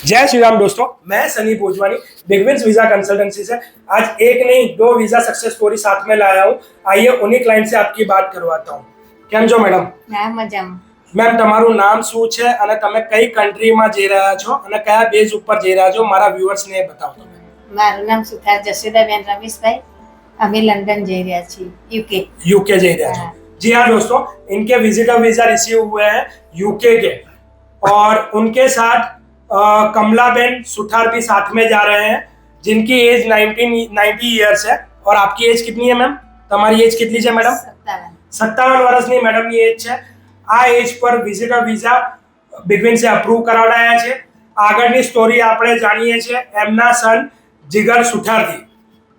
जय श्री राम दोस्तों, मैं सनी भोजवानी बिगविंस वीजा कंसल्टेंसी से आज एक नहीं दो वीजा सक्सेस स्टोरी साथ में लाया हूँ। आइए उन्हीं क्लाइंट से आपकी बात करवाता हूँ। કેમ છો મેડમ? હા મજામાં. મેમ, તમારું નામ શું છે અને તમે કઈ કન્ટ્રીમાં જઈ રહ્યા છો અને કયા બેઝ ઉપર જઈ રહ્યા છો મારા વ્યુઅર્સને એ બતાવો તમે. મારું નામ સુથાર જશોદાબેન રમેશભાઈ. અમે લંડન જઈ રહ્યા છીએ, यूके જઈ રહ્યા છો. जी हाँ दोस्तों, इनके विजिटर वीजा रिसीव हुए हैं यूके के और उनके साथ कमलाबेन सुथार भी साथ में जा रहे हैं जिनकी एज 90 ईयर्स है। और आपकी एज कितनी है मैम? તમારી એજ કેટલી છે મેડમ? 57 વર્ષની મેડમની એજ છે. આ એજ પર વિઝિટર વિઝા બિગવિન્સે અપ્રૂવ કરાવડાયા છે. આગળની સ્ટોરી આપણે જાણીએ છીએ એમના સન જીગર સુથારથી.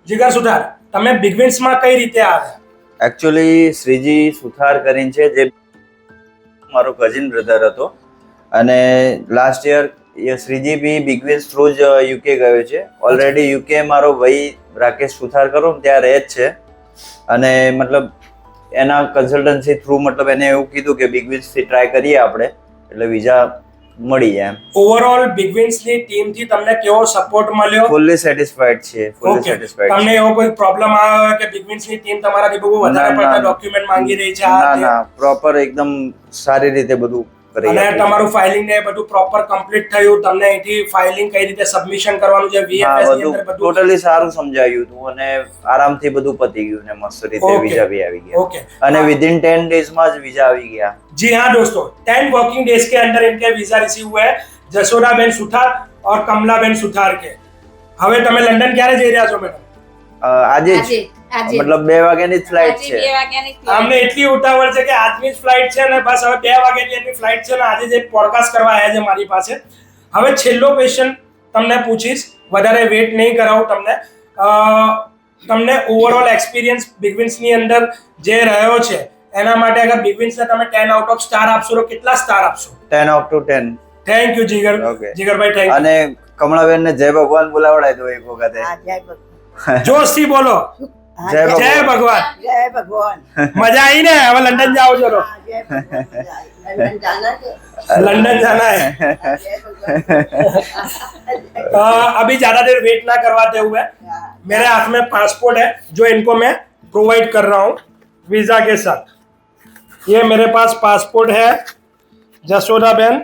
જીગર સુથાર, તમે બિગવિન્સમાં કઈ રીતે આવ્યા? એકચ્યુઅલી શ્રીજી સુથાર કરીને છે જે મારો કઝિન બ્રધર હતો અને લાસ્ટ યર શ્રીજી બી બિગવિન્સ થ્રુ જ યુકે ગયો છે. ઓલરેડી યુકે મારો ભાઈ રાકેશ સુથાર કરો ત્યાં રહે જ છે અને મતલબ એના કન્સલ્ટન્સી થ્રુ મતલબ એને એવું કીધું કે બિગવિન્સથી ટ્રાય કરીએ આપણે એટલે વિઝા મળી જાય એમ. ઓવરઓલ બિગવિન્સની ટીમથી તમને કેવો સપોર્ટ મળ્યો? ફુલ્લી સેટિસ્ફાઈડ છે. Fully satisfied. તમને એવો કોઈ પ્રોબ્લેમ આવ્યો કે બિગવિન્સની ટીમ તમારાથી બહુ વધારે પડતા ડોક્યુમેન્ટ માંગી રહી છે? ના, પ્રોપર એકદમ સારી રીતે બધું કરી અને તમારું ફાઇલિંગ ને બધું પ્રોપર કમ્પ્લીટ થયું? તમને અહીંથી ફાઇલિંગ કઈ રીતે સબમિશન કરવાનું છે VFS ની અંદર બધું ટોટલી સારું સમજાયું હતું અને આરામથી બધું પતી ગયું ને મસ્ત રીતે વિઝા भी આવી ગયા અને વિધિન 10 डेज માં જ વિઝા આવી ગયા. जी हाँ दोस्तों, 10 वर्किंग डेज के अंदर इनके वीजा रिसीव हुए हैं जसोदाबेन सुथार और कमलाबेन सुथार के. હવે તમે લંડન ક્યારે જઈ રહ્યા છો મેડમ? આજે જ મતલબ 2 વાગ્યાની ફ્લાઇટ છે. અમને એટલી ઉતાવળ છે કે આજની જ ફ્લાઇટ છે ને બસ હવે 2 વાગ્યાની એની ફ્લાઇટ છે ને આજે જે પોડકાસ્ટ કરવા આવ્યા છે મારી પાસે. હવે છેલ્લો ક્વેશ્ચન તમને પૂછીશ, વધારે વેટ નહીં કરાવું તમને. તમને ઓવરઓલ એક્સપિરિયન્સ બિગવિન્સની અંદર જે રહ્યો છે એના માટે અગર બિગવિન્સને તમે 10 આઉટ ઓફ સ્ટાર આપશો તો કેટલા સ્ટાર આપશો? 10 out of 10. Thank you Jigar. Jigarbhai thank you. અને કમળાબેન ને જય ભગવાન બોલાવડાય તો એક વખતે જોશથી બોલો. જય જય ભગવાન. જય ભગવાન. मजा आई ना? अब लंदन जाओ चलो. લંડન જાના છે. लंदन जाना है. अभी ज्यादा देर वेट ना करवाते हुए मेरे हाथ में पासपोर्ट है जो इनको मैं प्रोवाइड कर रहा हूँ वीजा के साथ. ये मेरे पास पासपोर्ट है जसोदाबेन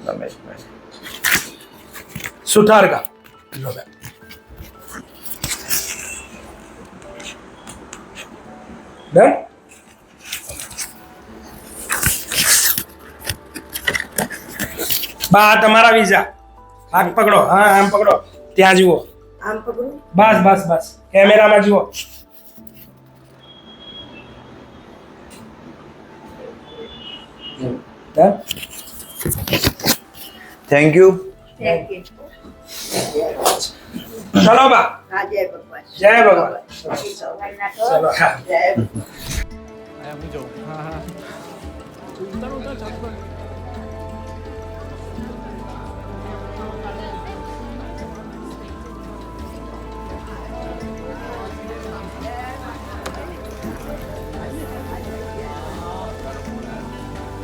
रमेश सुथार का. लो बेन. डन. બા તમારા વિઝા. હાથ પકડો. હા આમ પકડો. ત્યાં જુઓ. આમ પકડું. બસ બસ બસ કેમેરામાં જુઓ. Thank you. Thank you. ચલો બા. હા જય ભગવાન. જય ભગવાન. ચલો. હા. જય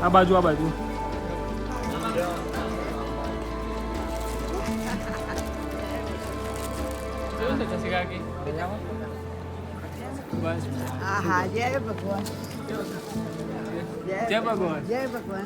આ બાજુ આ બાજુ. હા હા જય ભગવાન. જય ભગવાન. જય ભગવાન.